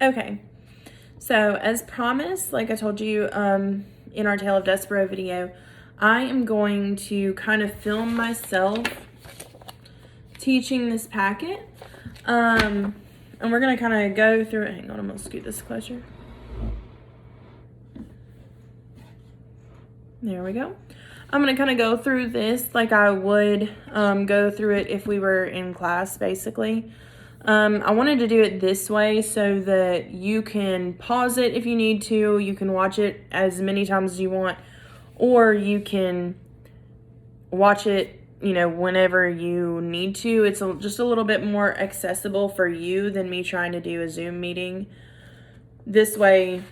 Okay, so as promised, like I told you in our Tale of Despero video, I am going to kind of film myself teaching this packet. And we're going to kind of go through it. Hang on, I'm going to scoot this closer. There we go. I'm going to kind of go through this like I would go through it if we were in class, basically. I wanted to do it this way so that you can pause it if you need to. You can watch it as many times as you want, or you can watch it, whenever you need to. It's just a little bit more accessible for you than me trying to do a Zoom meeting. This way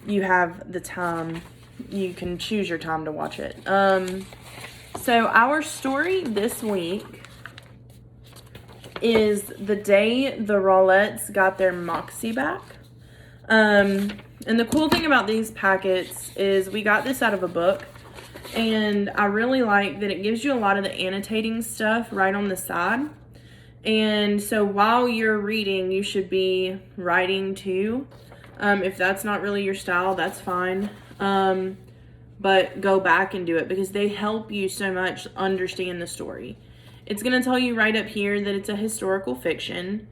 you have the time. You can choose your time to watch it. So our story this week is the day the Rowletts got their Moxie back. And the cool thing about these packets is we got this out of a book, and I really like that it gives you a lot of the annotating stuff right on the side. And so while you're reading, you should be writing too. If that's not really your style, that's fine. But go back and do it because they help you so much understand the story. It's going to tell you right up here that it's a historical fiction,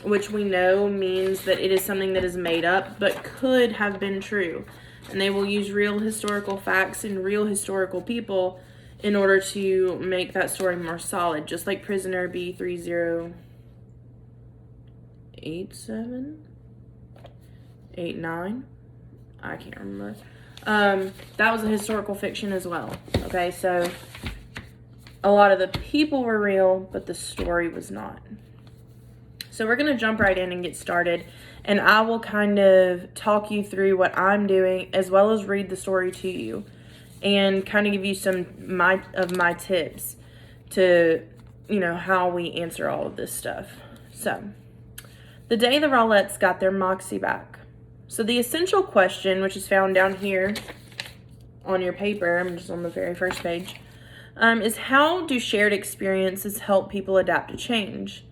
which we know means that it is something that is made up but could have been true. And they will use real historical facts and real historical people in order to make that story more solid, just like Prisoner B308789. I can't remember. That was a historical fiction as well. Okay, so a lot of the people were real, but the story was not. So we're going to jump right in and get started, and I will kind of talk you through what I'm doing as well as read the story to you and kind of give you some of my tips to, how we answer all of this stuff. So, the day the Rowletts got their Moxie back. So the essential question, which is found down here on your paper, I'm just on the very first page, is how do shared experiences help people adapt to change?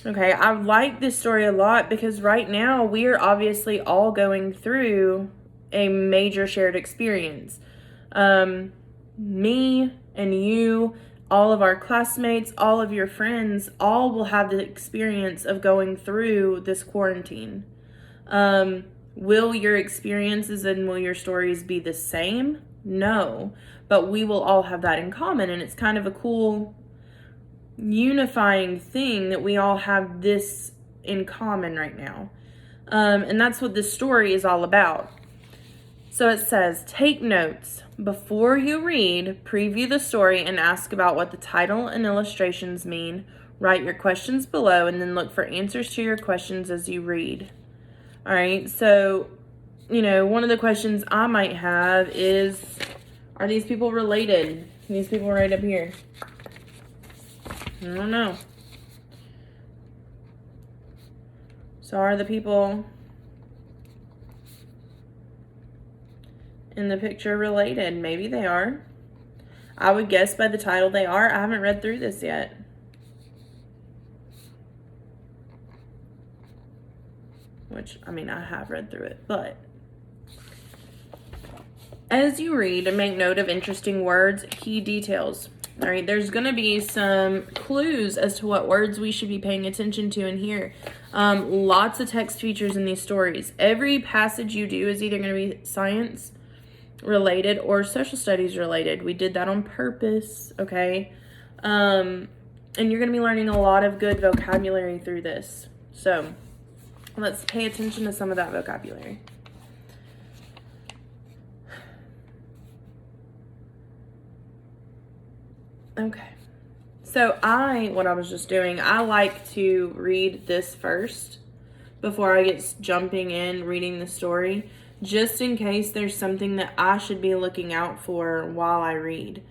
Okay, I like this story a lot because right now we are obviously all going through a major shared experience. Me and you, all of our classmates, all of your friends, all will have the experience of going through this quarantine. Will your experiences and will your stories be the same? No, but we will all have that in common, and it's kind of a cool unifying thing that we all have this in common right now. And that's what this story is all about. So it says, take notes. Before you read, preview the story and ask about what the title and illustrations mean. Write your questions below and then look for answers to your questions as you read. All right, so, one of the questions I might have is, are these people related? These people right up here. I don't know. So are the people in the picture related? Maybe they are. I would guess by the title they are. I haven't read through this yet. Which, I have read through it, but as you read, make note of interesting words, key details. All right, there's going to be some clues as to what words we should be paying attention to in here. Lots of text features in these stories. Every passage you do is either going to be science related or social studies related. We did that on purpose, okay? And you're going to be learning a lot of good vocabulary through this. So let's pay attention to some of that vocabulary. Okay. So what I was just doing, I like to read this first before I get jumping in reading the story, just in case there's something that I should be looking out for while I read.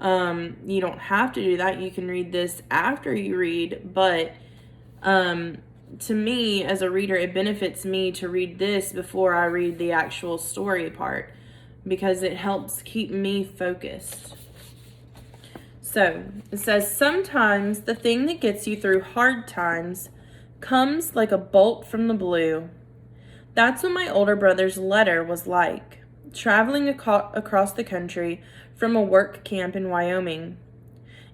You don't have to do that. You can read this after you read, but to me, as a reader, it benefits me to read this before I read the actual story part because it helps keep me focused. So, it says, sometimes the thing that gets you through hard times Comes like a bolt from the blue. That's what my older brother's letter was like, traveling across the country from a work camp in Wyoming.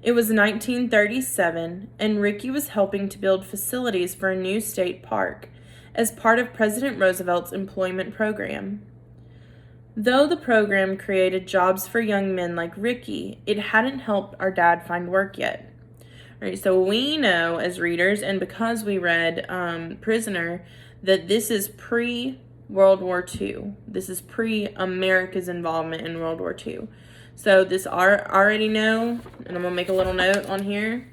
It was 1937, and Ricky was helping to build facilities for a new state park as part of President Roosevelt's employment program. Though the program created jobs for young men like Ricky, it hadn't helped our dad find work yet. All right, so we know as readers, and because we read Prisoner, that this is pre-World War II. This is pre-America's involvement in World War II. So this already know, and I'm going to make a little note on here.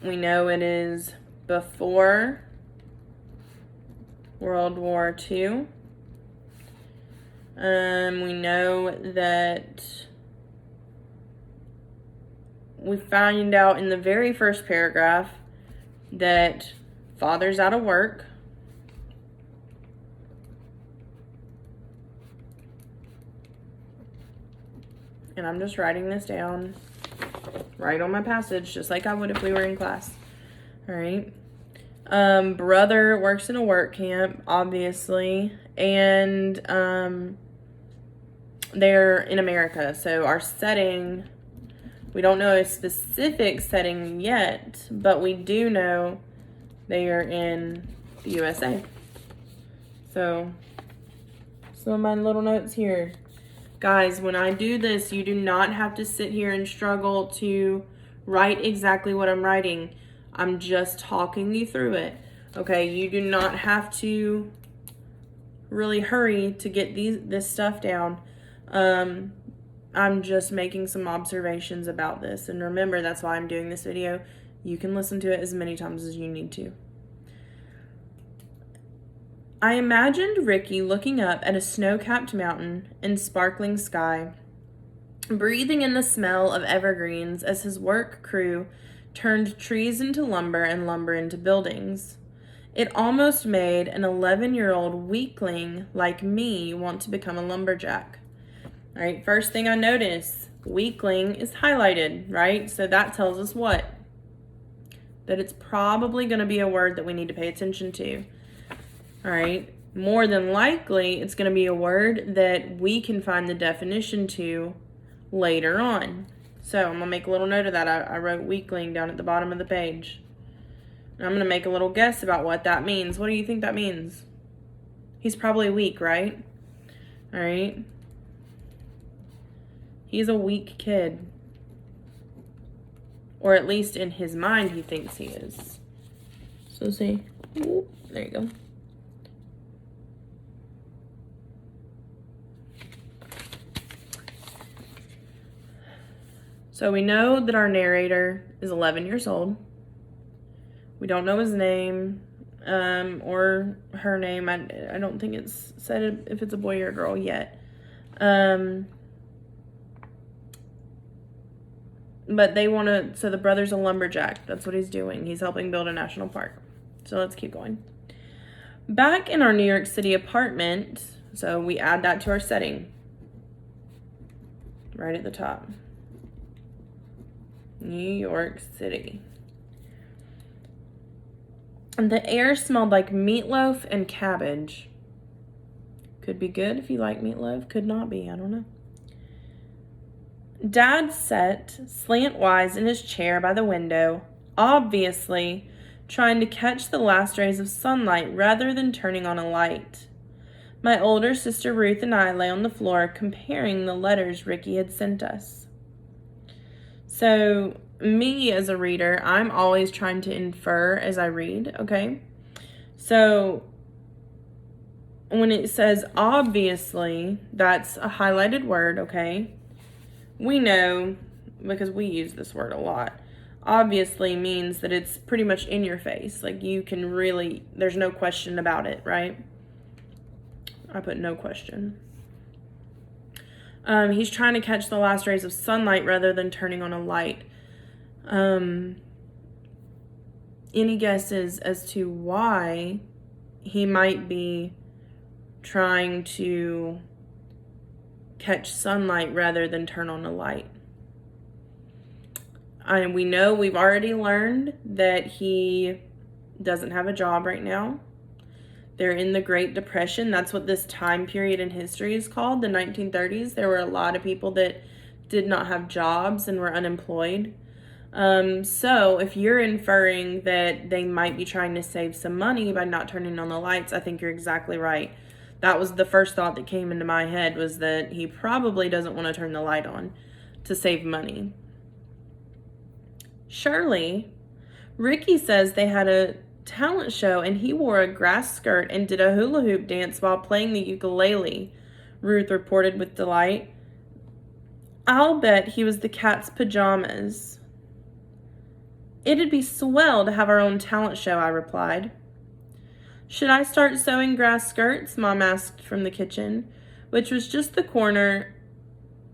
We know it is before World War II. We know that we find out in the very first paragraph that father's out of work. And I'm just writing this down right on my passage, just like I would if we were in class. All right. Brother works in a work camp, obviously, and they're in America. So our setting, we don't know a specific setting yet, but we do know they are in the USA. So some of my little notes here. Guys, when I do this, you do not have to sit here and struggle to write exactly what I'm writing. I'm just talking you through it. Okay, you do not have to really hurry to get this stuff down. I'm just making some observations about this. And remember, that's why I'm doing this video. You can listen to it as many times as you need to. I imagined Ricky looking up at a snow-capped mountain and sparkling sky, breathing in the smell of evergreens as his work crew turned trees into lumber and lumber into buildings. It almost made an 11-year-old weakling like me want to become a lumberjack. All right, first thing I notice, weakling is highlighted, right? So that tells us what? That it's probably going to be a word that we need to pay attention to. All right, more than likely, it's going to be a word that we can find the definition to later on. So I'm going to make a little note of that. I wrote weakling down at the bottom of the page. And I'm going to make a little guess about what that means. What do you think that means? He's probably weak, right? All right. He's a weak kid. Or at least in his mind, he thinks he is. So see, there you go. So we know that our narrator is 11 years old. We don't know his name or her name. I don't think it's said if it's a boy or a girl yet. But they want to, so the brother's a lumberjack. That's what he's doing. He's helping build a national park. So let's keep going. Back in our New York City apartment, so we add that to our setting. Right at the top. New York City. And the air smelled like meatloaf and cabbage. Could be good if you like meatloaf. Could not be. I don't know. Dad sat slantwise in his chair by the window, obviously trying to catch the last rays of sunlight rather than turning on a light. My older sister Ruth and I lay on the floor comparing the letters Ricky had sent us. So, me as a reader, I'm always trying to infer as I read, okay? So, when it says obviously, that's a highlighted word, okay? We know, because we use this word a lot, obviously means that it's pretty much in your face. Like you can really, there's no question about it, right? I put no question. He's trying to catch the last rays of sunlight rather than turning on a light. Any guesses as to why he might be trying to catch sunlight rather than turn on a light? And we know we've already learned that he doesn't have a job right now. They're in the Great Depression. That's what this time period in history is called, the 1930s. There were a lot of people that did not have jobs and were unemployed. So if you're inferring that they might be trying to save some money by not turning on the lights, I think you're exactly right. That was the first thought that came into my head, was that he probably doesn't want to turn the light on to save money. Shirley, Ricky says they had a talent show and he wore a grass skirt and did a hula hoop dance while playing the ukulele, Ruth reported with delight. I'll bet he was the cat's pajamas. It'd be swell to have our own talent show, I replied. Should I start sewing grass skirts? Mom asked from the kitchen, which was just the corner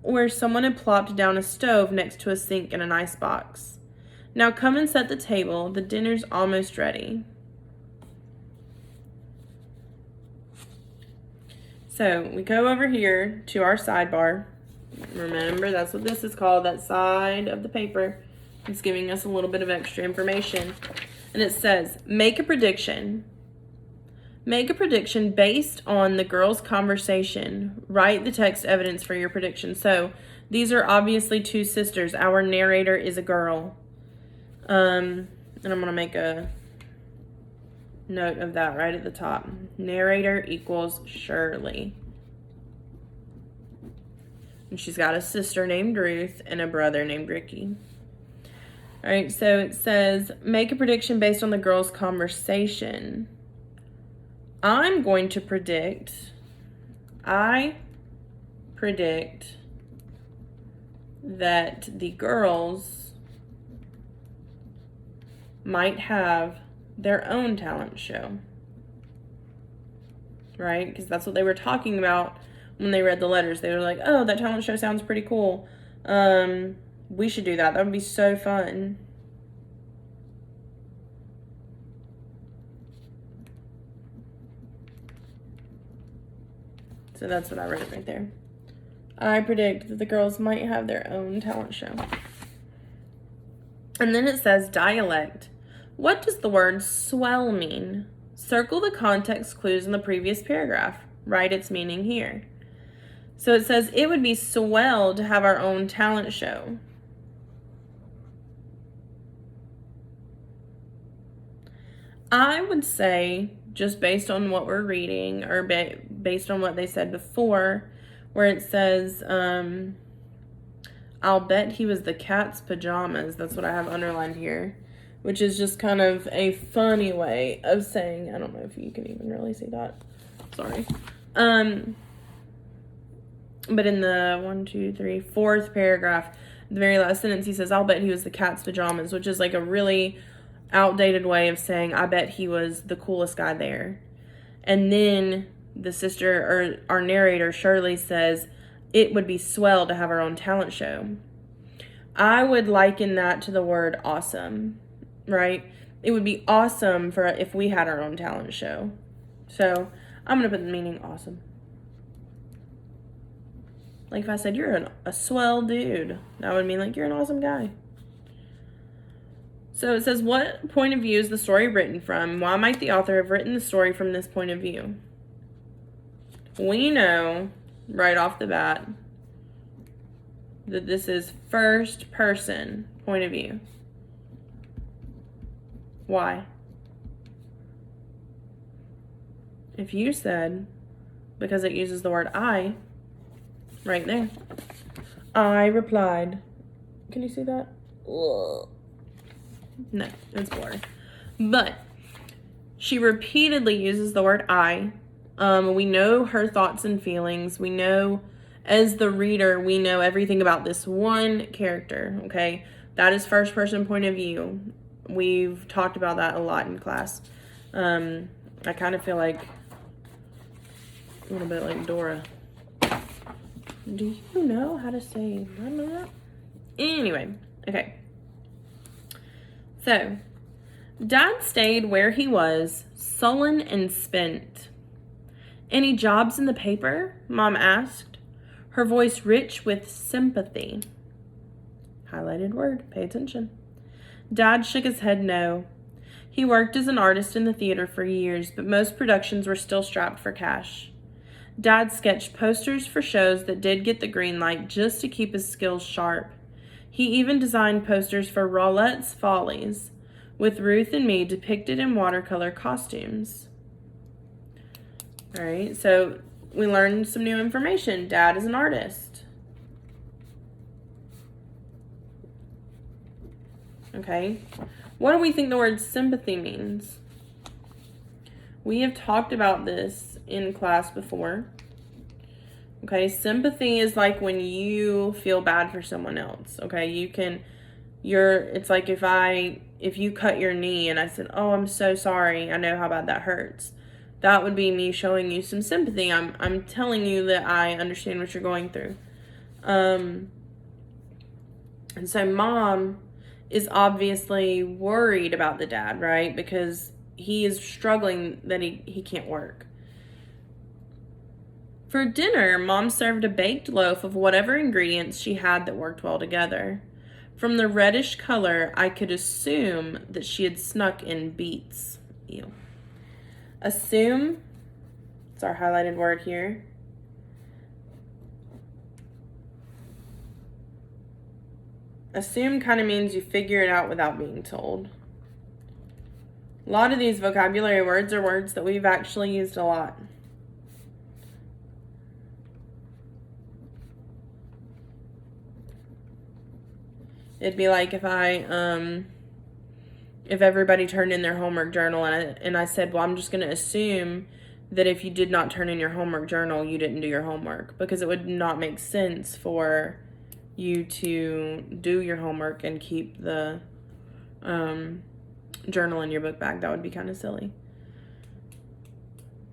where someone had plopped down a stove next to a sink and an icebox. Now come and set the table. The dinner's almost ready. So we go over here to our sidebar. Remember, that's what this is called, that side of the paper. It's giving us a little bit of extra information. And it says, make a prediction. Make a prediction based on the girls' conversation. Write the text evidence for your prediction. So these are obviously two sisters. Our narrator is a girl. And I'm going to make a note of that right at the top. Narrator equals Shirley. And she's got a sister named Ruth and a brother named Ricky. All right, so it says, make a prediction based on the girls' conversation. I'm going to predict, I predict that the girls might have their own talent show, right? Because that's what they were talking about when they read the letters. They were like, oh, that talent show sounds pretty cool. We should do that. That would be so fun. So that's what I wrote right there. I predict that the girls might have their own talent show. And then it says dialect. What does the word swell mean? Circle the context clues in the previous paragraph. Write its meaning here. So it says, it would be swell to have our own talent show. I would say, just based on what we're reading, or based on what they said before, where it says, I'll bet he was the cat's pajamas. That's what I have underlined here, which is just kind of a funny way of saying, I don't know if you can even really see that. Sorry. But in the fourth paragraph, the very last sentence, he says, I'll bet he was the cat's pajamas, which is like a really outdated way of saying, I bet he was the coolest guy there. And then the sister, or our narrator, Shirley, says, it would be swell to have our own talent show. I would liken that to the word awesome, right? It would be awesome for if we had our own talent show. So I'm going to put the meaning awesome. Like if I said, you're a swell dude, that would mean like you're an awesome guy. So it says, what point of view is the story written from? Why might the author have written the story from this point of view? We know right off the bat that this is first person point of view. Why? If you said, because it uses the word I, right there. I replied. Can you see that? Ugh. No, it's blurry. But she repeatedly uses the word I. We know her thoughts and feelings. We know, as the reader, we know everything about this one character, okay? That is first person point of view. We've talked about that a lot in class. I kind of feel like a little bit like Dora. Do you know how to say mama? Anyway, okay. So, Dad stayed where he was, sullen and spent. Any jobs in the paper? Mom asked, her voice rich with sympathy. Highlighted word, pay attention. Dad shook his head no. He worked as an artist in the theater for years, but most productions were still strapped for cash. Dad sketched posters for shows that did get the green light just to keep his skills sharp. He even designed posters for Rollette's Follies, with Ruth and me depicted in watercolor costumes. All right, so we learned some new information. Dad is an artist. Okay, what do we think the word sympathy means? We have talked about this in class before. Okay, sympathy is like when you feel bad for someone else. Okay, it's like if you cut your knee and I said, "Oh, I'm so sorry. I know how bad that hurts." That would be me showing you some sympathy. I'm telling you that I understand what you're going through. And so mom is obviously worried about the dad, right? Because he is struggling that he can't work. For dinner, Mom served a baked loaf of whatever ingredients she had that worked well together. From the reddish color, I could assume that she had snuck in beets. Ew. Assume, it's our highlighted word here. Assume kind of means you figure it out without being told. A lot of these vocabulary words are words that we've actually used a lot. It'd be like if everybody turned in their homework journal and I said, well, I'm just going to assume that if you did not turn in your homework journal, you didn't do your homework, because it would not make sense for you to do your homework and keep the journal in your book bag. That would be kind of silly.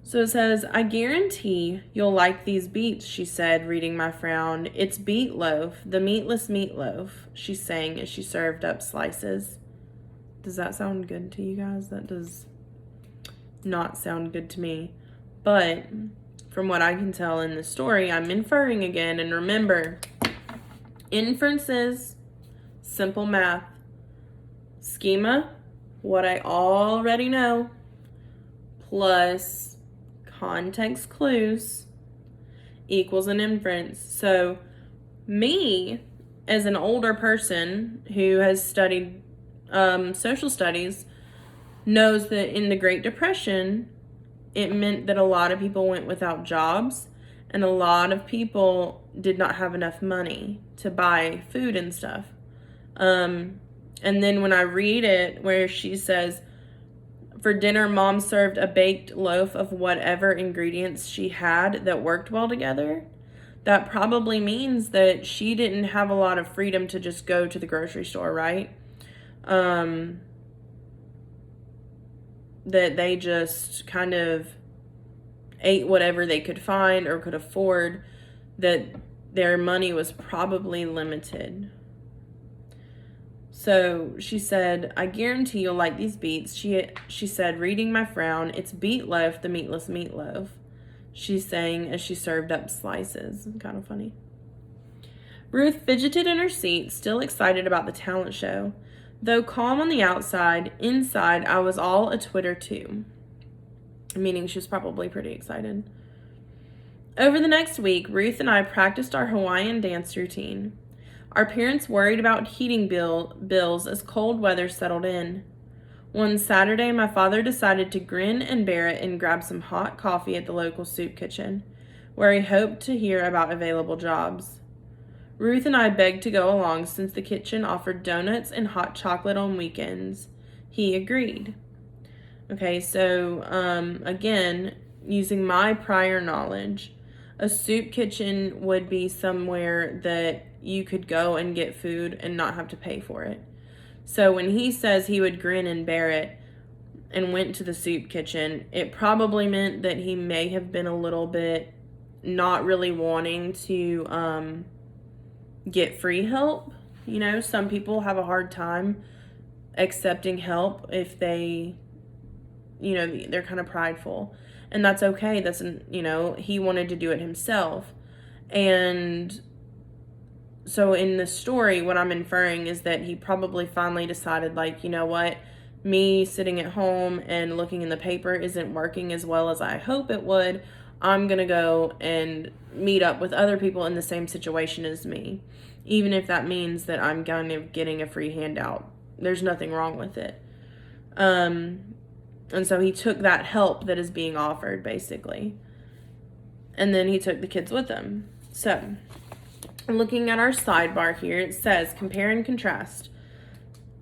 So it says, I guarantee you'll like these beets, she said, reading my frown. It's beet loaf, the meatless meatloaf, she sang as she served up slices. Does that sound good to you guys? That does not sound good to me. But from what I can tell in the story, I'm inferring again. And remember, inferences, simple math. Schema, what I already know, plus context clues equals an inference. So me, as an older person who has studied social studies, knows that in the Great Depression, it meant that a lot of people went without jobs and a lot of people did not have enough money to buy food and stuff. And then when I read it where she says, for dinner, Mom served a baked loaf of whatever ingredients she had that worked well together, that probably means that she didn't have a lot of freedom to just go to the grocery store, right? That they just kind of ate whatever they could find or could afford, that their money was probably limited. So she said, I guarantee you'll like these beets. She said, reading my frown, it's beet loaf, the meatless meatloaf, she sang as she served up slices. Kind of funny. Ruth fidgeted in her seat, still excited about the talent show. Though calm on the outside, inside I was all a twitter too. Meaning she was probably pretty excited. Over the next week, Ruth and I practiced our Hawaiian dance routine. Our parents worried about heating bills as cold weather settled in. One Saturday, my father decided to grin and bear it and grab some hot coffee at the local soup kitchen, where he hoped to hear about available jobs. Ruth and I begged to go along since the kitchen offered donuts and hot chocolate on weekends. He agreed. Okay, so again, using my prior knowledge, a soup kitchen would be somewhere that you could go and get food and not have to pay for it. So when he says he would grin and bear it and went to the soup kitchen, it probably meant that he may have been a little bit not really wanting to get free help. You know, some people have a hard time accepting help if they, you know, they're kind of prideful. And that's okay. He wanted to do it himself. And so in the story, what I'm inferring is that he probably finally decided, like, you know what, me sitting at home and looking in the paper isn't working as well as I hope it would, I'm going to go and meet up with other people in the same situation as me, even if that means that I'm kind of getting a free handout. There's nothing wrong with it. And so he took that help that is being offered, basically. And then he took the kids with him. So, looking at our sidebar here, it says, compare and contrast.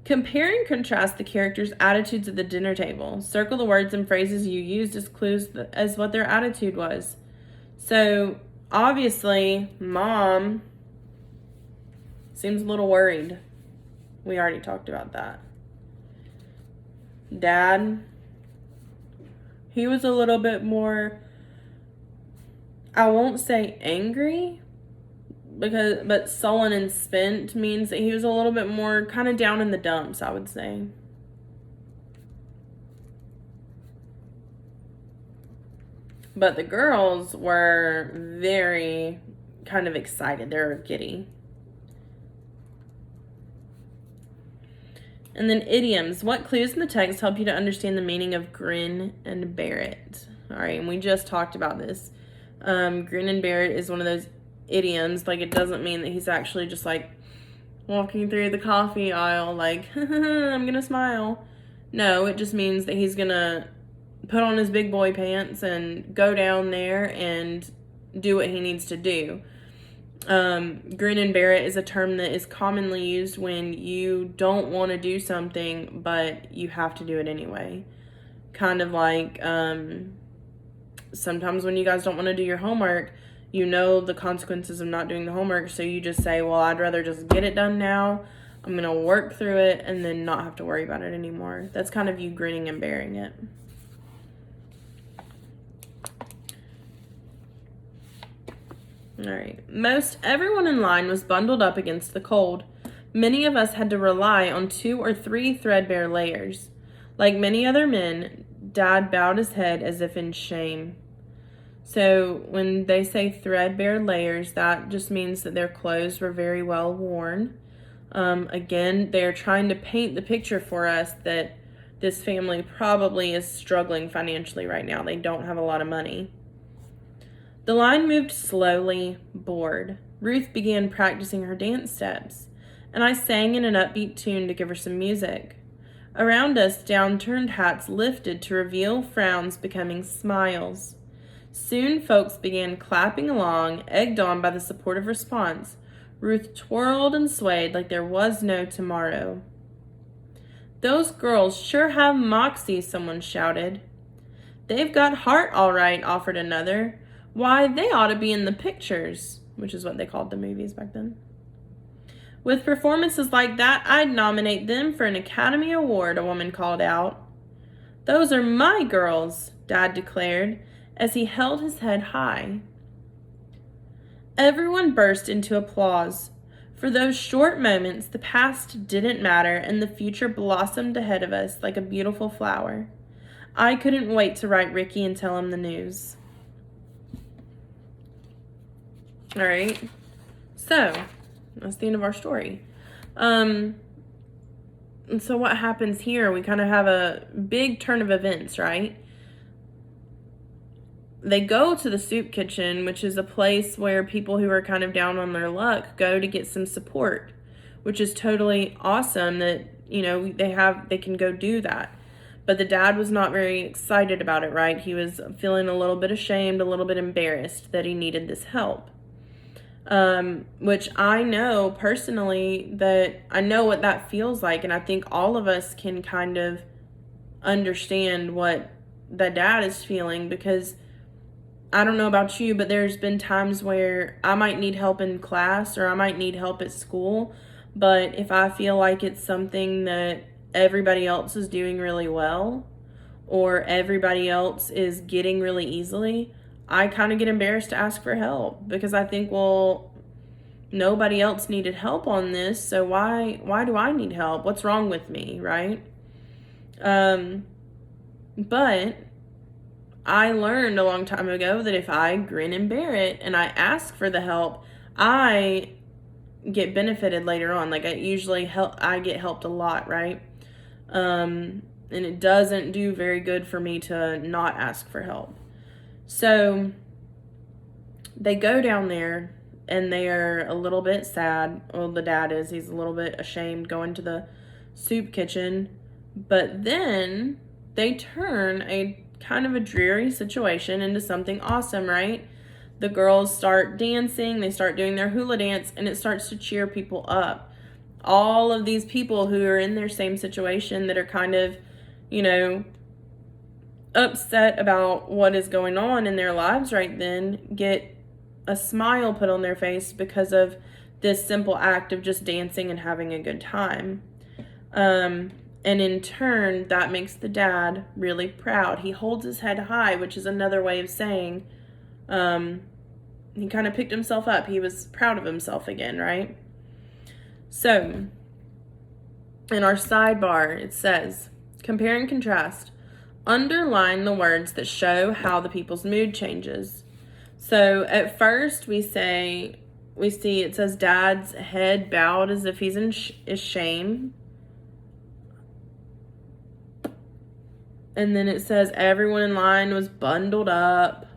Compare and contrast the characters' attitudes at the dinner table. Circle the words and phrases you used as clues as what their attitude was. So, obviously, Mom seems a little worried. We already talked about that. Dad, he was a little bit more, I won't say angry, but sullen and spent means that he was a little bit more kind of down in the dumps, I would say. But the girls were very kind of excited. They were giddy. And then idioms. What clues in the text help you to understand the meaning of grin and bear it? All right, and we just talked about this. Grin and bear it is one of those idioms. Like, it doesn't mean that he's actually just like walking through the coffee aisle like, I'm gonna smile. No, it just means that he's gonna put on his big boy pants and go down there and do what he needs to do. Grin and bear it is a term that is commonly used when you don't want to do something, but you have to do it anyway. Kind of like, sometimes when you guys don't want to do your homework, you know the consequences of not doing the homework, so you just say, well, I'd rather just get it done now. I'm going to work through it and then not have to worry about it anymore. That's kind of you grinning and bearing it. All right. Most everyone in line was bundled up against the cold. Many of us had to rely on 2 or 3 threadbare layers. Like many other men, Dad bowed his head as if in shame. So when they say threadbare layers, that just means that their clothes were very well worn. Again, they're trying to paint the picture for us that this family probably is struggling financially right now. They don't have a lot of money. The line moved slowly, bored. Ruth began practicing her dance steps, and I sang in an upbeat tune to give her some music. Around us, downturned hats lifted to reveal frowns becoming smiles. Soon folks began clapping along, egged on by the supportive response. Ruth twirled and swayed like there was no tomorrow. Those girls sure have moxie, someone shouted. They've got heart all right, offered another. Why, they ought to be in the pictures, which is what they called the movies back then. With performances like that, I'd nominate them for an Academy Award, a woman called out. Those are my girls, Dad declared, as he held his head high. Everyone burst into applause. For those short moments, the past didn't matter and the future blossomed ahead of us like a beautiful flower. I couldn't wait to write Ricky and tell him the news. All right, so that's the end of our story. And so what happens here, we kind of have a big turn of events, right? They go to the soup kitchen, which is a place where people who are kind of down on their luck go to get some support, which is totally awesome that, you know, they can go do that. But the dad was not very excited about it, right? He was feeling a little bit ashamed, a little bit embarrassed that he needed this help. Which I know personally that I know what that feels like. And I think all of us can kind of understand what the dad is feeling, because I don't know about you, but there's been times where I might need help in class or I might need help at school. But if I feel like it's something that everybody else is doing really well or everybody else is getting really easily, I kind of get embarrassed to ask for help because I think, well, nobody else needed help on this, so why do I need help? What's wrong with me, right? But I learned a long time ago that if I grin and bear it and I ask for the help, I get benefited later on. Like I get helped a lot, right? And it doesn't do very good for me to not ask for help. So they go down there and they're a little bit sad. Well, the dad is. He's a little bit ashamed going to the soup kitchen. But then they turn a kind of a dreary situation into something awesome, right? The girls start dancing. They start doing their hula dance, and it starts to cheer people up. All of these people who are in their same situation that are kind of, upset about what is going on in their lives right then get a smile put on their face because of this simple act of just dancing and having a good time. And in turn, that makes the dad really proud. He holds his head high, which is another way of saying he kind of picked himself up. He was proud of himself again, right? So, in our sidebar, it says, compare and contrast. Underline the words that show how the people's mood changes. So, at first, we see it says dad's head bowed as if he's in shame. And then it says everyone in line was bundled up.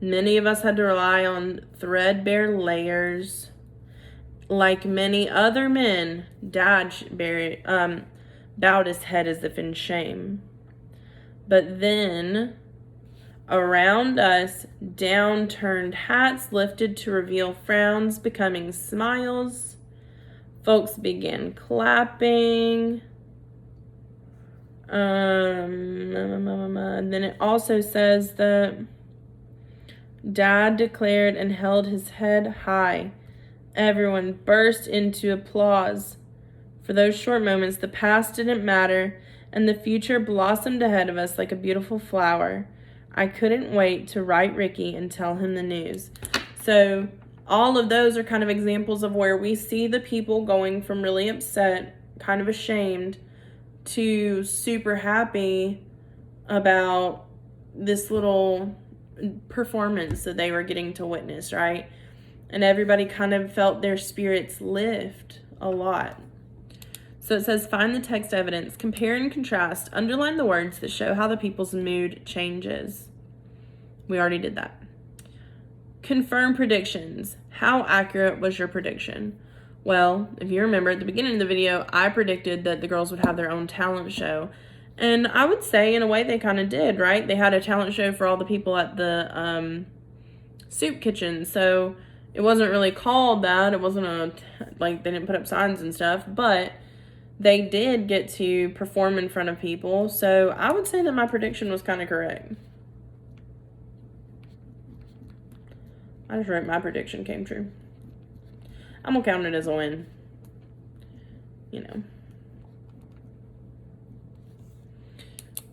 Many of us had to rely on threadbare layers. Like many other men, Dad bowed his head as if in shame. But then, around us, downturned hats lifted to reveal frowns becoming smiles. Folks began clapping. And then it also says that Dad declared and held his head high. Everyone burst into applause. For those short moments, the past didn't matter, and the future blossomed ahead of us like a beautiful flower. I couldn't wait to write Ricky and tell him the news. So all of those are kind of examples of where we see the people going from really upset, kind of ashamed, to super happy about this little performance that they were getting to witness, right? And everybody kind of felt their spirits lift a lot. So it says, find the text evidence, compare and contrast, underline the words that show how the people's mood changes. We already did that. Confirm predictions. How accurate was your prediction? Well, if you remember at the beginning of the video, I predicted that the girls would have their own talent show. And I would say in a way they kind of did, right? They had a talent show for all the people at the soup kitchen. So it wasn't really called that. It wasn't they didn't put up signs and stuff, but they did get to perform in front of people. So I would say that my prediction was kind of correct. I just wrote my prediction came true. I'm going to count it as a win.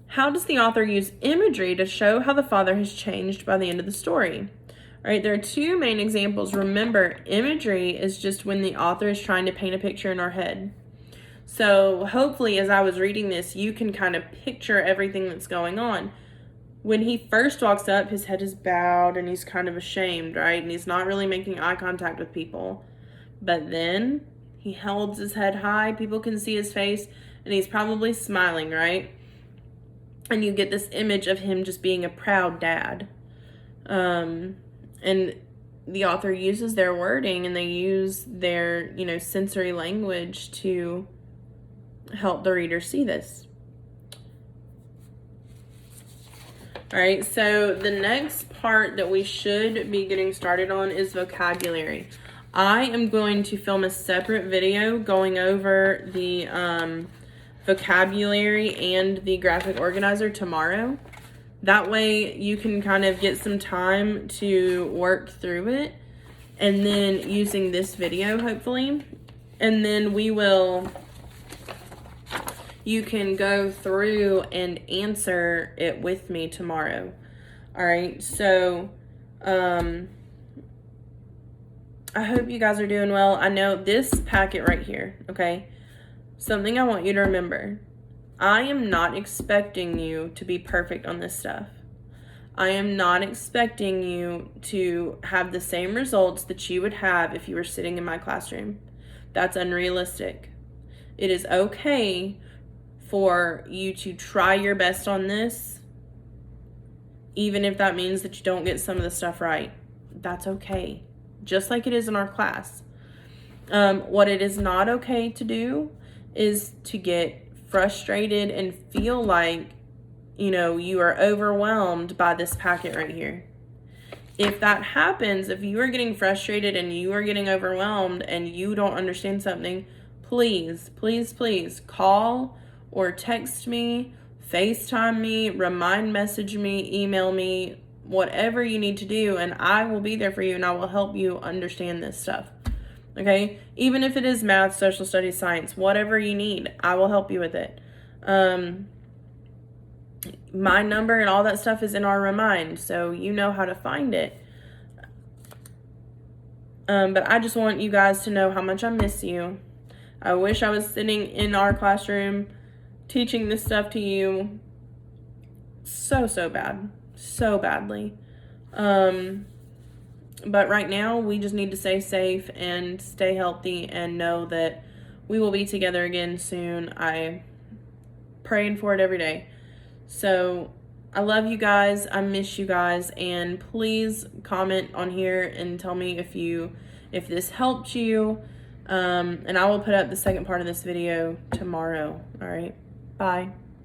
How does the author use imagery to show how the father has changed by the end of the story? All right, there are two main examples. Remember, imagery is just when the author is trying to paint a picture in our head. So hopefully as I was reading this, you can kind of picture everything that's going on. When he first walks up, his head is bowed and he's kind of ashamed, right? And he's not really making eye contact with people. But then he holds his head high. People can see his face and he's probably smiling, right? And you get this image of him just being a proud dad. And the author uses their wording and they use their, sensory language to help the reader see this. All right, so the next part that we should be getting started on is vocabulary. I am going to film a separate video going over the vocabulary and the graphic organizer tomorrow. That way you can kind of get some time to work through it, and then using this video hopefully, and then you can go through and answer it with me tomorrow. All right, so I hope you guys are doing well. I know this packet right here, okay? Something I want you to remember. I am not expecting you to be perfect on this stuff. I am not expecting you to have the same results that you would have if you were sitting in my classroom. That's unrealistic. It is okay for you to try your best on this, even if that means that you don't get some of the stuff right. That's okay, just like it is in our class. What it is not okay to do is to get frustrated and feel like, you know, you are overwhelmed by this packet right here. If that happens, if you are getting frustrated and you are getting overwhelmed and you don't understand something, please, please, please call or text me, FaceTime me, remind message me, email me, whatever you need to do, and I will be there for you and I will help you understand this stuff. Okay? Even if it is math, social studies, science, whatever you need, I will help you with it. My number and all that stuff is in our remind, so you know how to find it. But I just want you guys to know how much I miss you. I wish I was sitting in our classroom teaching this stuff to you so bad, so badly. But right now, we just need to stay safe and stay healthy and know that we will be together again soon. I'm praying for it every day. So I love you guys. I miss you guys. And please comment on here and tell me if this helped you. And I will put up the second part of this video tomorrow. All right. Bye.